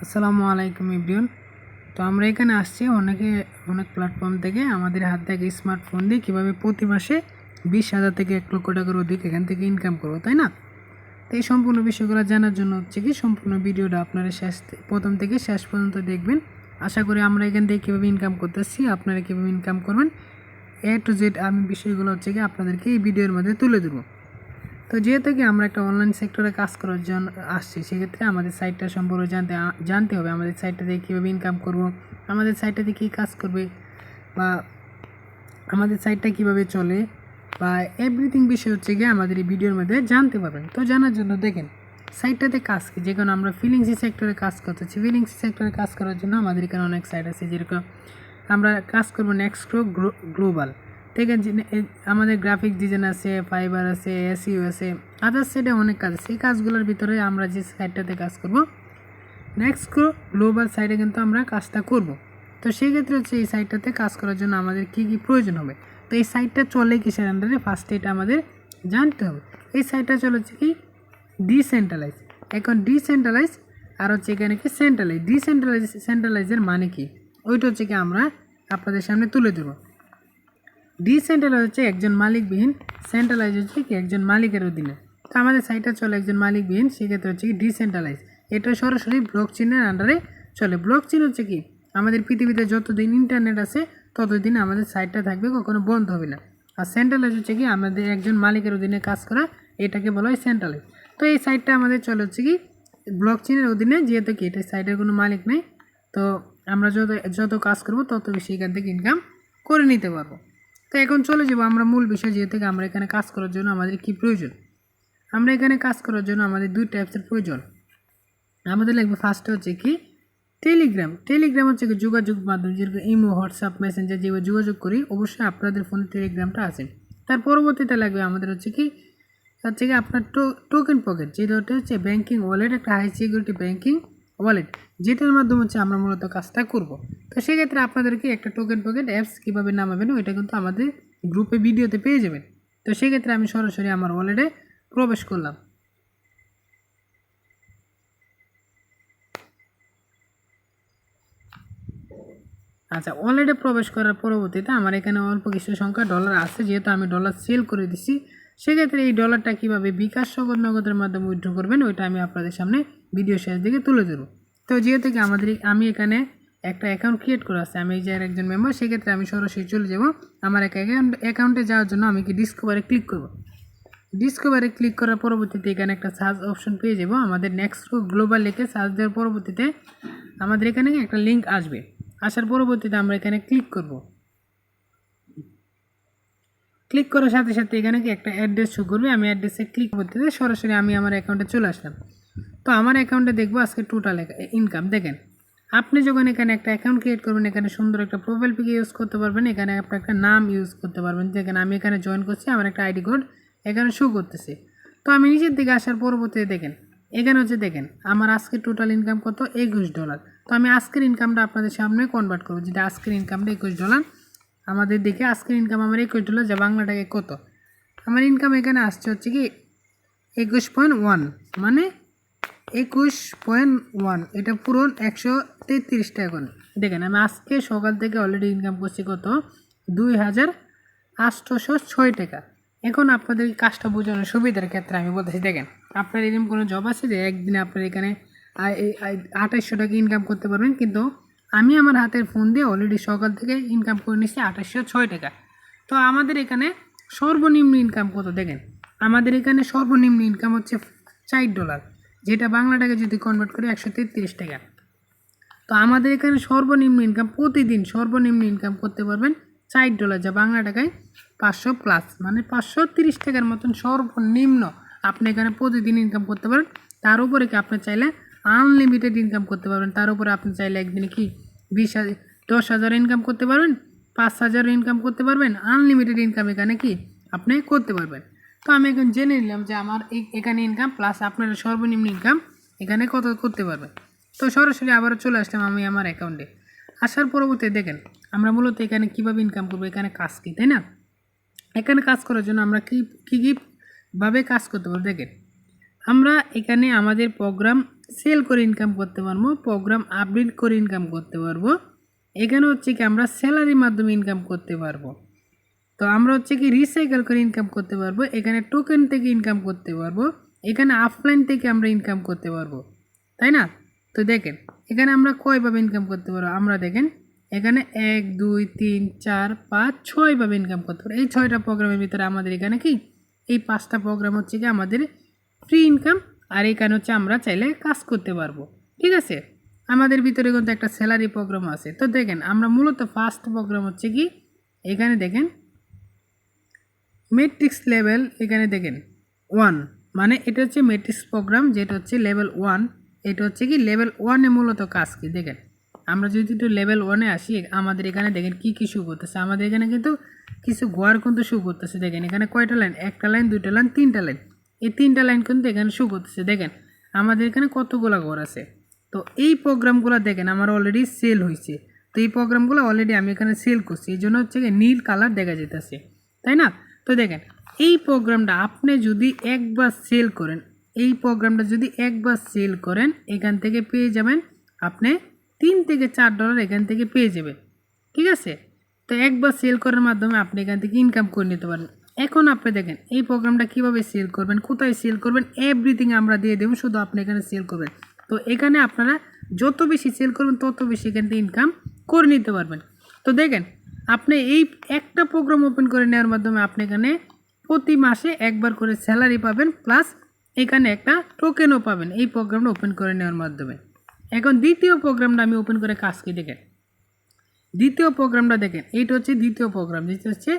আসসালামু আলাইকুম এভরিওয়ান। তো আমরা এখানে আসছি অনেক প্ল্যাটফর্ম থেকে আমাদের হাত থেকে স্মার্টফোন দিয়ে কীভাবে প্রতি মাসে 20,000 থেকে 1 লক্ষ টাকার অধিক এখান থেকে ইনকাম করবো, তাই না? তো এই সম্পূর্ণ বিষয়গুলো জানার জন্য সম্পূর্ণ ভিডিওটা আপনারা প্রথম থেকে শেষ পর্যন্ত দেখবেন। আশা করি আমরা এখান থেকে কীভাবে ইনকাম করতেছি, আপনারা কীভাবে ইনকাম করবেন, A to Z আমি বিষয়গুলো আপনাদেরকে এই ভিডিওর মধ্যে তুলে দেবো। তো যেহেতু কি আমরা একটা অনলাইন সেক্টরে কাজ করার জন্য আসছি, সেক্ষেত্রে আমাদের সাইটটা সম্পর্কে জানতে হবে আমাদের সাইটটা দিয়ে কীভাবে ইনকাম করব, আমাদের সাইটটা দিয়ে কী কাজ করবে, বা আমাদের সাইটটা কীভাবে চলে, বা এভরিথিং বিষয় আমাদের এই ভিডিওর মধ্যে জানতে পারবেন। তো জানার জন্য দেখেন সাইটটাতে কাজ কি, যেখানে আমরা ফিলিংসি সেক্টরে কাজ করতেছি। ফিলিংসি সেক্টরে কাজ করার জন্য আমাদের এখানে অনেক সাইট আছে, যেরকম আমরা কাজ করবো নেক্সট্রো গ্লোবাল থেকে। আমাদের গ্রাফিক ডিজাইন আছে, ফাইবার আছে, এসইও আছে, আদার্স সাইডে অনেক কাজ আছে। এই কাজগুলোর ভিতরে আমরা যে সাইটটাতে কাজ করব নেক্সট্রো গ্লোবাল সাইডে কিন্তু আমরা কাজটা করব। তো সেই ক্ষেত্রে এই সাইটটাতে কাজ করার জন্য আমাদের কী কী প্রয়োজন হবে। তো এই সাইটটা চলে কিসের আন্ডারে, ফার্স্টে এটা আমাদের জানতে হবে। এই সাইটটা চলে কি ডিসেন্ট্রালাইজ। এখন ডিসেন্ট্রালাইজ আর এখানে কি সেন্ট্রালাইজ। সেন্ট্রালাইজের মানে কি ওইটা কি আমরা আপনাদের সামনে তুলে দেবো। ডিসেন্ট্রালাইজ একজন মালিকবিহীন, সেন্ট্রালাইজ কি একজন মালিকের অধীনে। তো আমাদের সাইটটা চলে একজন মালিকবিহীন, সেক্ষেত্রে কি ডিসেন্ট্রালাইজ। এটা সরাসরি ব্লক চেইনের আন্ডারে চলে। ব্লক চেইন কি আমাদের পৃথিবীতে যতদিন ইন্টারনেট আছে ততদিন আমাদের সাইটটা থাকবে, কখনো বন্ধ হবে না। আর সেন্ট্রালাইজ কি আমাদের একজন মালিকের অধীনে কাজ করা, এটাকে বলা হয় সেন্ট্রালাইজ। তো এই সাইটটা আমাদের চলে কি ব্লক চেইনের অধীনে, যেহেতু কি এটা সাইটের কোনো মালিক নেই। তো আমরা যত কাজ করব তত বেশি এখান থেকে ইনকাম করে নিতে পারবো। তো এখন চলে যাবো আমরা মূল বিষয়, যেহেতু আমরা এখানে কাজ করার জন্য আমাদের কি প্রয়োজন। আমরা এখানে কাজ করার জন্য আমাদের দুই টাইপসের প্রয়োজন। আমাদের লাগবে ফার্স্টে কি টেলিগ্রাম। টেলিগ্রাম কি যোগাযোগ মাধ্যম, যেরকম ইমো, হোয়াটসঅ্যাপ, মেসেঞ্জার যেভাবে যোগাযোগ করি, অবশ্যই আপনাদের ফোনে টেলিগ্রামটা আছে। তার পরবর্তীতে লাগবে আমাদের কি আপনার টোকেন পকেট, যেটা হচ্ছে ব্যাঙ্কিং ওয়ালেট, একটা হাই সিকিউরিটি ব্যাঙ্কিং ওয়ালেট, যেটার মাধ্যমে আমরা মূলত কাজটা করব। তো সেক্ষেত্রে আপনাদেরকে একটা টোকেন পকেট অ্যাপস কীভাবে নামাবেন ওইটা কিন্তু আমাদের গ্রুপে ভিডিওতে পেয়ে যাবেন। তো সেক্ষেত্রে আমি সরাসরি আমার ওয়ালেটে প্রবেশ করলাম। আচ্ছা, ওয়ালেটে প্রবেশ করার পরবর্তীতে আমার এখানে অল্প কিছু সংখ্যা ডলার আছে, যেহেতু আমি ডলার সেল করে দিছি। সেক্ষেত্রে এই ডলারটা কীভাবে বিকাশ নগদের মাধ্যমে উইথড্র করবেন ওইটা আমি আপনাদের সামনে ভিডিও শেষ দিকে তুলে ধরব। তো যেহেতু কি আমি এখানে একটা অ্যাকাউন্ট ক্রিয়েট করে আছে, আমি এই যে একজন মেম্বার, সেক্ষেত্রে আমি সরাসরি চলে যাব আমার অ্যাকাউন্টে যাওয়ার জন্য। আমি কি ডিসকভারে ক্লিক করব। ডিসকভারে ক্লিক করার পরবর্তীতে এখানে একটা সার্চ অপশন পেয়ে যাব। আমাদের নেক্সট্রো গ্লোবাল লিখে সার্চ দেওয়ার পরবর্তীতে আমাদের এখানে একটা লিঙ্ক আসবে। আসার পরবর্তীতে আমরা এখানে ক্লিক করব। ক্লিক করার সাথে সাথে এখানে কি একটা অ্যাড্রেস শো করবে। আমি অ্যাড্রেসে ক্লিক করতে সরাসরি আমি আমার অ্যাকাউন্টে চলে আসলাম। তো আমার অ্যাকাউন্টে দেখবো আজকে টোটাল ইনকাম। দেখেন, আপনি যখন এখানে একটা অ্যাকাউন্ট ক্রিয়েট করবেন, এখানে সুন্দর একটা প্রোফাইল পিক ইউজ করতে পারবেন। এখানে আপনার একটা নাম ইউজ করতে পারবেন। দেখেন আমি এখানে জয়েন করছি, আমার একটা আইডি কোড এখানে শো করতেছে। তো আমি নিচের দিকে আসার পরবর্তীতে দেখেন এখানে দেখেন আমার আজকে টোটাল ইনকাম কত, $21। তো আমি আজকের ইনকামটা আপনাদের সামনে কনভার্ট করবো, যেটা আজকের ইনকামটা $21। আমাদের দিকে আজকের ইনকাম আমার $21, যা বাংলা টাকায় কত। আমার ইনকাম এখানে আসছে কি 21.1, মানে 21.1, এটা পুরো 133 টাকা করে। দেখেন আমি আজকে সকাল থেকে অলরেডি ইনকাম করছি কত, 2,806 টাকা। এখন আপনাদের কাজটা বোঝানোর সুবিধার ক্ষেত্রে আমি বলতেছি, দেখেন আপনার এরকম কোনো জব আছে যে একদিনে আপনার এখানে 2800 টাকা ইনকাম করতে পারবেন, কিন্তু আমি আমার হাতের ফোন দিয়ে অলরেডি সকাল থেকে ইনকাম করে নিচ্ছি 2806 টাকা। তো আমাদের এখানে সর্বনিম্ন ইনকাম কত, দেখেন আমাদের এখানে সর্বনিম্ন ইনকাম হচ্ছে $4, যেটা বাংলা টাকা যদি কনভার্ট করি 133 টাকা। তো আমাদের এখানে সর্বনিম্ন ইনকাম প্রতিদিন সর্বনিম্ন ইনকাম করতে পারবেন $4, যা বাংলা টাকায় 500+, মানে 530 টাকার মতন সর্বনিম্ন আপনি এখানে প্রতিদিন ইনকাম করতে পারেন। তার উপরে কি আপনি চাইলে আনলিমিটেড ইনকাম করতে পারবেন। তার উপরে আপনি চাইলে একদিনে কি 10,000 ইনকাম করতে পারবেন, 5,000 ইনকাম করতে পারবেন। আনলিমিটেড ইনকাম এখানে কি আপনি করতে পারবেন। তো আমি এখন জেনে নিলাম যে আমার এখানে ইনকাম প্লাস আপনার সর্বনিম্ন ইনকাম এখানে কত করতে পারবেন। তো সরাসরি আবারও চলে আসলাম আমি আমার অ্যাকাউন্টে। আসার পরবর্তীতে দেখেন আমরা মূলত এখানে কীভাবে ইনকাম করবো, এখানে কাজ কী, তাই না? এখানে কাজ করার জন্য আমরা কীভাবে কাজ করতে পারবো। দেখেন আমরা এখানে আমাদের প্রোগ্রাম সেল করে ইনকাম করতে পারবো, প্রোগ্রাম আপডেট করে ইনকাম করতে পারবো। এখানে হচ্ছে কি আমরা স্যালারির মাধ্যমে ইনকাম করতে পারবো। তো আমরা হচ্ছে কি রিসাইকেল করে ইনকাম করতে পারবো, এখানে টোকেন থেকে ইনকাম করতে পারবো, এখানে অফলাইন থেকে আমরা ইনকাম করতে পারবো, তাই না? তো দেখেন এখানে আমরা কয়ভাবে ইনকাম করতে পারবো, আমরা দেখেন এখানে 1 2 3 4 5 6ভাবে ইনকাম করতে পারবো। এই 6টা প্রোগ্রামের ভিতরে আমাদের এখানে কি এই 5টা প্রোগ্রাম হচ্ছে কি আমাদের ফ্রি ইনকাম, আর এখানে হচ্ছে আমরা চাইলে কাজ করতে পারবো, ঠিক আছে? আমাদের ভিতরে কিন্তু একটা স্যালারি প্রোগ্রাম আছে। তো দেখেন আমরা মূলত ফার্স্ট প্রোগ্রাম হচ্ছে কি এখানে দেখেন ম্যাট্রিক্স লেভেল, এখানে দেখেন 1, মানে এটা হচ্ছে ম্যাট্রিক্স প্রোগ্রাম, যেটা হচ্ছে লেভেল 1। এটা হচ্ছে কি লেভেল 1-এ মূলত কাজ কি দেখেন। আমরা যদি একটু লেভেল 1-এ আসি, আমাদের এখানে দেখেন কি কি শো করতেছে। আমাদের এখানে কিন্তু কিছু ঘর কিন্তু শো করতেছে। দেখেন এখানে কয়টা লাইন, একটা লাইন, দুইটা লাইন, তিনটা লাইন। এই তিনটা লাইন কিন্তু এখানে শো করতেছে। দেখেন আমাদের এখানে কতগুলো ঘর আছে। তো এই প্রোগ্রামগুলো দেখেন আমার অলরেডি সেল হয়েছে। তো এই প্রোগ্রামগুলো অলরেডি আমি এখানে সেল করছি, এই জন্য হচ্ছে নীল কালার দেখা যেতেছে, তাই না? তো দেখেন এই প্রোগ্রামটা আপনি যদি একবার সেল করেন, এই প্রোগ্রামটা যদি একবার সেল করেন, এখান থেকে পেয়ে যাবেন আপনি $3 থেকে $4 এখান থেকে পেয়ে যাবেন, ঠিক আছে? তো একবার সেল করার মাধ্যমে আপনি এখান থেকে ইনকাম করে নিতে পারেন। এখন আপনি দেখেন এই প্রোগ্রামটা কিভাবে সেল করবেন, কোথায় সেল করবেন, এভরিথিং আমরা দিয়ে দেবো, শুধু আপনি এখানে সেল করবেন। তো এখানে আপনারা যত বেশি সেল করবেন তত বেশি এখান থেকে ইনকাম করে নিতে পারবেন। তো দেখেন আপনি এই একটা প্রোগ্রাম ওপেন করে নেওয়ার মাধ্যমে আপনি এখানে প্রতি মাসে একবার করে স্যালারি পাবেন, প্লাস এখানে একটা টোকেনও পাবেন এই প্রোগ্রামটা ওপেন করে নেওয়ার মাধ্যমে। এখন দ্বিতীয় প্রোগ্রামটা আমি ওপেন করে কাজ কি দেখেন। দ্বিতীয় প্রোগ্রামটা দেখেন, এইটা হচ্ছে দ্বিতীয় প্রোগ্রাম, যেটা হচ্ছে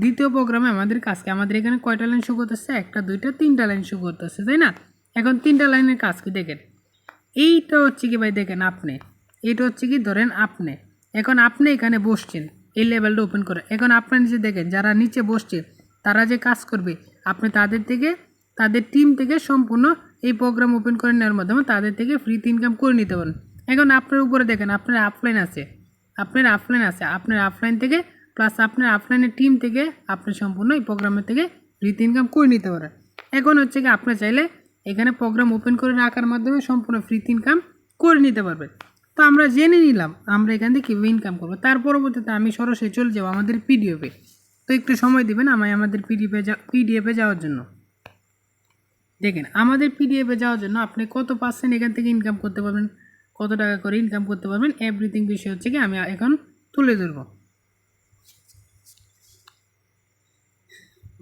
দ্বিতীয় প্রোগ্রামে আমাদের কাজকে আমাদের এখানে কয়টা লাইন শো করতেছে, একটা, দুইটা, তিনটা লাইন শো করতেছে, তাই না? এখন তিনটা লাইনের কাজ কি দেখেন। এইটা হচ্ছে কি ভাই দেখেন আপনি, এটা হচ্ছে কি ধরেন আপনি এখন আপনি এখানে বসছেন এই লেভেলটা ওপেন করে। এখন আপনার নিচে দেখেন যারা নিচে বসছে তারা যে কাজ করবে, আপনি তাদের থেকে তাদের টিম থেকে সম্পূর্ণ এই প্রোগ্রাম ওপেন করে নেওয়ার মাধ্যমে তাদের থেকে ফ্রিতে ইনকাম করে নিতে পারেন। এখন আপনার উপরে দেখেন আপনার অফলাইন আছে, আপনার অফলাইন থেকে প্লাস আপনার অফলাইনের টিম থেকে আপনি সম্পূর্ণ এই প্রোগ্রামের থেকে ফ্রিতে ইনকাম করে নিতে পারেন। এখন হচ্ছে কি আপনি চাইলে এখানে প্রোগ্রাম ওপেন করে রাখার মাধ্যমে সম্পূর্ণ ফ্রিতে ইনকাম করে নিতে পারবেন। তো আমরা জেনে নিলাম আমরা এখান থেকে কীভাবে ইনকাম করবো। তার পরবর্তীতে আমি সরাসরি চলে যাবো আমাদের পিডিএফে। তো একটু সময় দেবেন আমাদের পিডিএফে যাওয়ার জন্য। দেখেন আমাদের পিডিএফে যাওয়ার জন্য আপনি কত % এখান থেকে ইনকাম করতে পারবেন, কত টাকা করে ইনকাম করতে পারবেন, এভরিথিং বিষয় হচ্ছে কি আমি এখন তুলে ধরবো।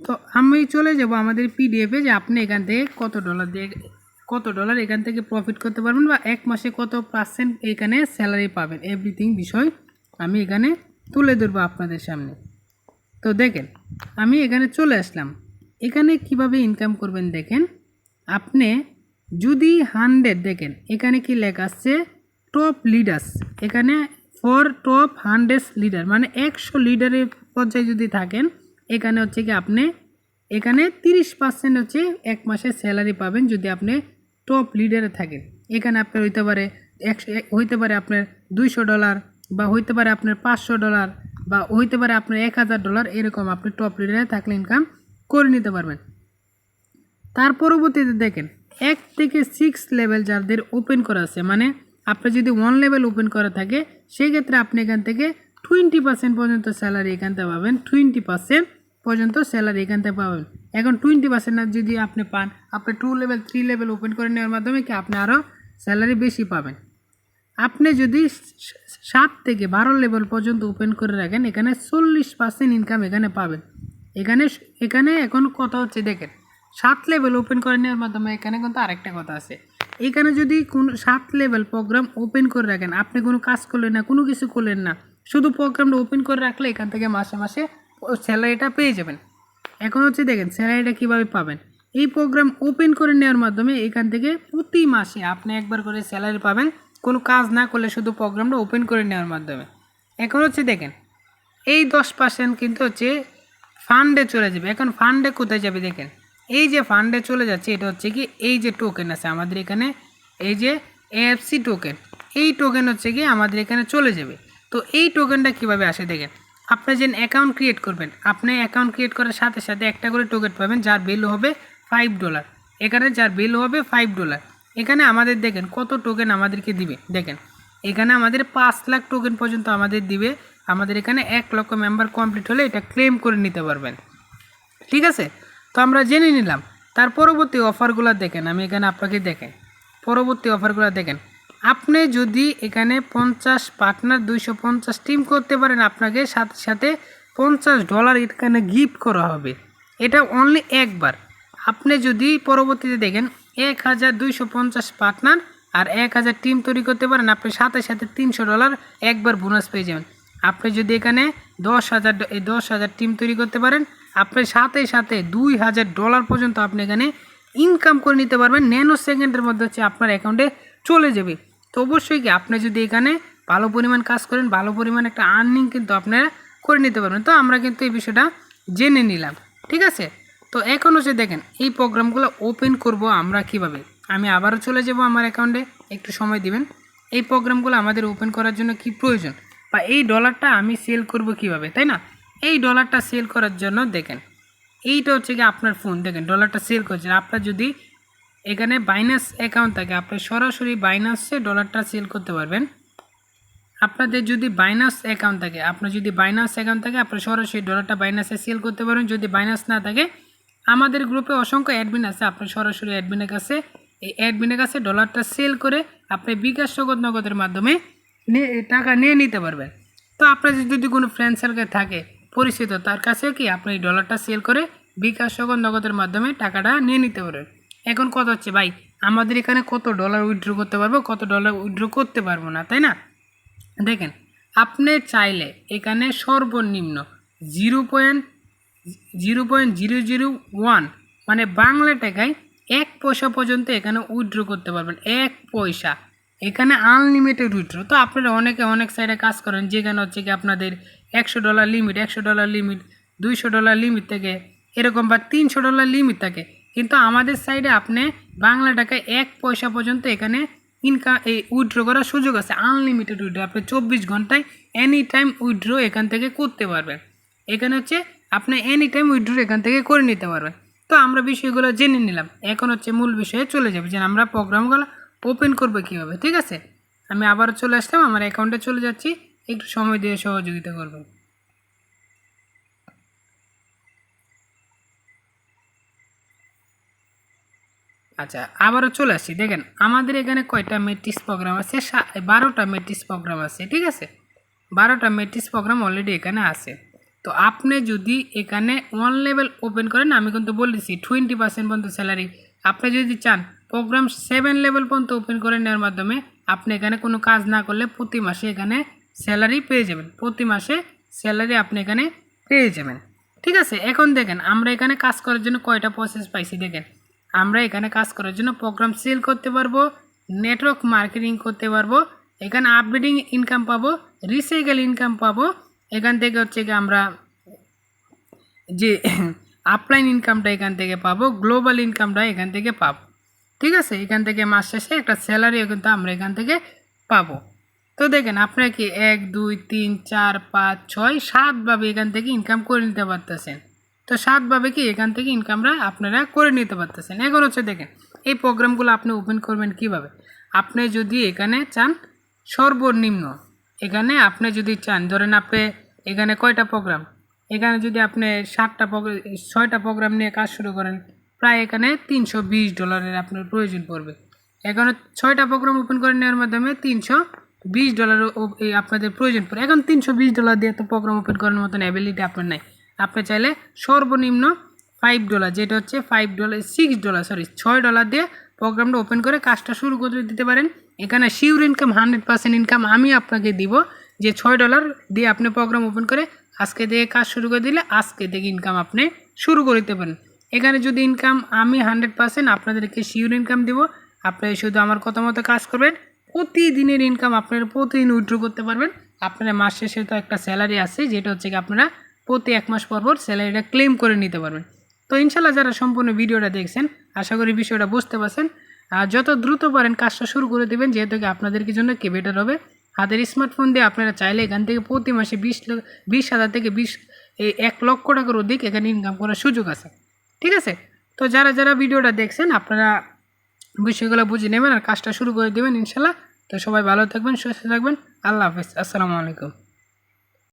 তো আমি চলে যাব আমাদের পিডিএফে যে আপনি এখান থেকে কত ডলার এখান থেকে প্রফিট করতে পারবেন, বা এক মাসে কত % এখানে স্যালারি পাবেন, এভরিথিং বিষয় আমি এখানে তুলে ধরবো আপনাদের সামনে। তো দেখেন আমি এখানে চলে আসলাম। এখানে কিভাবে ইনকাম করবেন দেখেন, আপনি যদি 100 দেখেন এখানে কি লেখা আছে টপ লিডার্স, এখানে ফর টপ 100 লিডার, মানে 100 লিডারের পর্যায়ে যদি থাকেন এখানে হচ্ছে কি আপনি এখানে 30% হচ্ছে এক মাসে স্যালারি পাবেন যদি আপনি টপ লিডারে থাকেন। এখানে আপনার হইতে পারে আপনার $200, বা হইতে পারে আপনার $500, বা হইতে পারে আপনার $1000, এরকম আপনি টপ লিডারে থাকলে ইনকাম করে নিতে পারবেন। তার পরবর্তীতে দেখেন 1 থেকে 6 লেভেল যাদের ওপেন করা আছে, মানে আপনি যদি 1 লেভেল ওপেন করা থাকে সেক্ষেত্রে আপনি এখান থেকে 20% পর্যন্ত স্যালারি এখান থেকে পাবেন, 20% পর্যন্ত স্যালারি এখান থেকে পাবেন। এখন 20% না যদি আপনি পান, আপনি 2 লেভেল 3 লেভেল ওপেন করে নেওয়ার মাধ্যমে কি আপনি আরও স্যালারি বেশি পাবেন। আপনি যদি 7 থেকে 12 লেভেল পর্যন্ত ওপেন করে রাখেন এখানে 40% ইনকাম এখানে পাবেন। এখানে এখন কথা হচ্ছে দেখেন 7 লেভেল ওপেন করে নেওয়ার মাধ্যমে এখানে কিন্তু আরেকটা কথা আছে। এখানে যদি কোনো 7 লেভেল প্রোগ্রাম ওপেন করে রাখেন, আপনি কোনো কাজ করলেন না, কোনো কিছু করলেন না, শুধু প্রোগ্রামটা ওপেন করে রাখলে এখান থেকে মাসে মাসে স্যালারিটা পেয়ে যাবেন। এখন হচ্ছে দেখেন স্যালারিটা কীভাবে পাবেন। এই প্রোগ্রাম ওপেন করে নেওয়ার মাধ্যমে এখান থেকে প্রতি মাসে আপনি একবার করে স্যালারি পাবেন, কোনো কাজ না করলে শুধু প্রোগ্রামটা ওপেন করে নেওয়ার মাধ্যমে। এখন হচ্ছে দেখেন এই 10% কিন্তু হচ্ছে ফান্ডে চলে যাবে। এখন ফান্ডে কোথায় যাবে দেখেন, এই যে ফান্ডে চলে যাচ্ছে এটা হচ্ছে কি এই যে টোকেন আছে আমাদের এখানে, এই যে এএফসি টোকেন, এই টোকেন হচ্ছে কি আমাদের এখানে চলে যাবে। তো এই টোকেনটা কিভাবে আসে দেখেন, আপনি যে অ্যাকাউন্ট ক্রিয়েট করবেন, আপনি অ্যাকাউন্ট ক্রিয়েট করার সাথে সাথে একটা করে টোকেন পাবেন যার ভ্যালু হবে $5। এখানে যার ভ্যালু হবে $5। এখানে আমাদের দেখেন কত টোকেন আমাদেরকে দিবে। দেখেন এখানে আমাদের 5 লাখ টোকেন পর্যন্ত আমাদের দিবে। আমাদের এখানে 1 লক্ষ মেম্বার কমপ্লিট হলে এটা ক্লেম করে নিতে পারবেন। ঠিক আছে, তো আমরা জেনে নিলাম। তার পরবর্তী অফারগুলো দেখেন, আমি এখানে আপনাকে দেখেন পরবর্তী অফারগুলো দেখেন। আপনি যদি এখানে 50 পার্টনার 250 টিম করতে পারেন, আপনাকে সাথে সাথে $50 এখানে গিফট করা হবে। এটা অনলি একবার। আপনি যদি পরবর্তীতে দেখেন 1250 পার্টনার আর 1000 টিম তৈরি করতে পারেন, আপনি সাথে সাথে $300 একবার বোনাস পেয়ে যাবেন। আপনি যদি এখানে 10,000 টিম তৈরি করতে পারেন, আপনি সাথে সাথে $2,000 পর্যন্ত আপনি এখানে ইনকাম করে নিতে পারবেন। ন্যানো সেকেন্ডের মধ্যে হচ্ছে আপনার অ্যাকাউন্টে চলে যাবে। তো অবশ্যই কি আপনি যদি এখানে ভালো পরিমাণ কাজ করেন, ভালো পরিমাণ একটা আর্নিং কিন্তু আপনারা করে নিতে পারবেন। তো আমরা কিন্তু এই বিষয়টা জেনে নিলাম। ঠিক আছে, তো এখন হচ্ছে দেখেন এই প্রোগ্রামগুলো ওপেন করব আমরা কিভাবে। আমি আবারও চলে যাব আমার অ্যাকাউন্টে, একটু সময় দিবেন। এই প্রোগ্রামগুলো আমাদের ওপেন করার জন্য কি প্রয়োজন, বা এই ডলারটা আমি সেল করব কিভাবে, তাই না? এই ডলারটা সেল করার জন্য দেখেন এইটা হচ্ছে কি আপনার ফোন, দেখেন ডলারটা সেল করছেন। আপনার যদি এখানে বাইন্যান্স অ্যাকাউন্ট থাকে, আপনি সরাসরি বাইন্যান্সে ডলারটা সেল করতে পারবেন। আপনাদের যদি বাইন্যান্স অ্যাকাউন্ট থাকে, আপনি সরাসরি ডলারটা বাইন্যান্সে সেল করতে পারেন। যদি বাইন্যান্স না থাকে, আমাদের গ্রুপে অসংখ্য অ্যাডমিন আছে, আপনি সরাসরি অ্যাডমিনের কাছে ডলারটা সেল করে আপনি বিকাশ নগদের মাধ্যমে টাকা নিয়ে নিতে পারবেন। তো আপনার যদি কোনো ফ্রেন্ড সার্কেল থাকে পরিচিত, তার কাছে কি আপনি এই ডলারটা সেল করে বিকাশ নগদের মাধ্যমে টাকাটা নিয়ে নিতে পারবেন। এখন কথা হচ্ছে ভাই, আমাদের এখানে কত ডলার উইথড্র করতে পারবো, কত ডলার উইথড্র করতে পারবো না, তাই না? দেখেন আপনি চাইলে এখানে সর্বনিম্ন 0.001 মানে বাংলা টাকায় 1 পয়সা পর্যন্ত এখানে উইথড্র করতে পারবেন। 1 পয়সা, এখানে আনলিমিটেড উইথড্র। তো আপনারা অনেক সাইডে কাজ করেন, যেখানে হচ্ছে কি আপনাদের $100 লিমিট, $200 লিমিট থাকে এরকম, বা $300 লিমিট থাকে। কিন্তু আমাদের সাইডে আপনি বাংলা টাকায় 1 পয়সা পর্যন্ত এখানে এই উইথড্র করার সুযোগ আছে। আনলিমিটেড উইথড্র, আপনি 24 ঘন্টায় এনি টাইম উইথড্র এখান থেকে করতে পারবেন। এখানে হচ্ছে আপনি এনি টাইম উইথড্র এখান থেকে করে নিতে পারবেন। তো আমরা বিষয়গুলো জেনে নিলাম, এখন হচ্ছে মূল বিষয়ে চলে যাবে যে আমরা প্রোগ্রামগুলো ওপেন করবো কীভাবে। ঠিক আছে, আমি আবারও চলে আসলাম, আমার অ্যাকাউন্টে চলে যাচ্ছি, একটু সময় দিয়ে সহযোগিতা করবেন। আচ্ছা, আবারও চলে আসছি। দেখেন আমাদের এখানে কয়টা মেট্রিক্স প্রোগ্রাম আছে, 12টা মেট্রিক্স প্রোগ্রাম আছে। ঠিক আছে, 12টা মেট্রিক্স প্রোগ্রাম অলরেডি এখানে আছে। তো আপনি যদি এখানে 1 লেভেল ওপেন করেন, আমি কিন্তু বলেছি 20% পর্যন্ত স্যালারি। আপনি যদি চান প্রোগ্রাম 7 লেভেল পর্যন্ত ওপেন করে নেওয়ার মাধ্যমে আপনি এখানে কোনো কাজ না করলে প্রতি মাসে এখানে স্যালারি পেয়ে যাবেন। প্রতি মাসে স্যালারি আপনি এখানে পেয়ে যাবেন। ঠিক আছে, এখন দেখেন আমরা এখানে কাজ করার জন্য কয়টা প্রসেস পাইছি। দেখেন আমরা এখানে কাজ করার জন্য প্রোগ্রাম সেল করতে পারবো, নেটওয়ার্ক মার্কেটিং করতে পারবো, এখানে আপডেটিং ইনকাম পাবো, রিসাইকেল ইনকাম পাবো। এখান থেকে হচ্ছে কি আমরা যে আপলাইন ইনকামটা এখান থেকে পাবো, গ্লোবাল ইনকামটা এখান থেকে পাবো। ঠিক আছে, এখান থেকে মাস শেষে একটা স্যালারিও কিন্তু আমরা এখান থেকে পাবো। তো দেখেন আপনারা কি 1 2 3 4 5 6 7ভাবে এখান থেকে ইনকাম করে নিতে পারতেছেন। তো 7ভাবে কি এখান থেকে ইনকামরা আপনারা করে নিতে পারতেছেন। এখন হচ্ছে দেখেন এই প্রোগ্রামগুলো আপনি ওপেন করবেন কিভাবে। আপনি যদি এখানে চান সর্বনিম্ন, এখানে আপনি যদি চান ধরেন আপনি এখানে কয়টা প্রোগ্রাম, এখানে যদি আপনি 6টা প্রোগ্রাম নিয়ে কাজ শুরু করেন, প্রায় এখানে $320 আপনার প্রয়োজন পড়বে। এখানে 6টা প্রোগ্রাম ওপেন করে নেওয়ার মাধ্যমে $320 আপনাদের প্রয়োজন পড়ে। এখন $320 দিয়ে তো প্রোগ্রাম ওপেন করার মতন অ্যাবিলিটি আপনার নাই। আপনি চাইলে সর্বনিম্ন $5, যেটা হচ্ছে $6 দিয়ে প্রোগ্রামটা ওপেন করে কাজটা শুরু করে দিতে পারেন। এখানে শিওর ইনকাম 100% ইনকাম আমি আপনাকে দিব, যে $6 দিয়ে আপনি প্রোগ্রাম ওপেন করে আজকে থেকে কাজ শুরু করে দিলে আজকে থেকে ইনকাম আপনি শুরু করে দিতে পারেন। এখানে যদি ইনকাম আমি 100% আপনাদেরকে শিওর ইনকাম দিব, আপনি শুধু আমার কথা মতো কাজ করবেন, প্রতিদিনের ইনকাম আপনারা প্রতিদিন উইথড্র করতে পারবেন। আপনারা মাস শেষে তো একটা স্যালারি আছে, যেটা হচ্ছে কি আপনারা প্রতি 1 মাস পর স্যালারিটা ক্লেম করে নিতে পারবেন। তো ইনশাল্লাহ যারা সম্পূর্ণ ভিডিওটা দেখছেন আশা করি বিষয়টা বুঝতে পারছেন। আর যত দ্রুত পারেন কাজটা শুরু করে দেবেন, যেহেতু আপনাদের জন্য কি বেটার হবে। হাতের স্মার্টফোন দিয়ে আপনারা চাইলে এখান থেকে প্রতি মাসে 20,000 থেকে 1 লক্ষ টাকার অধিক এখানে ইনকাম করার সুযোগ আছে। ঠিক আছে, তো যারা ভিডিওটা দেখছেন আপনারা বিষয়গুলো বুঝে নেবেন আর কাজটা শুরু করে দেবেন ইনশাল্লাহ। তো সবাই ভালো থাকবেন, সুস্থ থাকবেন। আল্লাহ হাফেজ, আসসালামু আলাইকুম।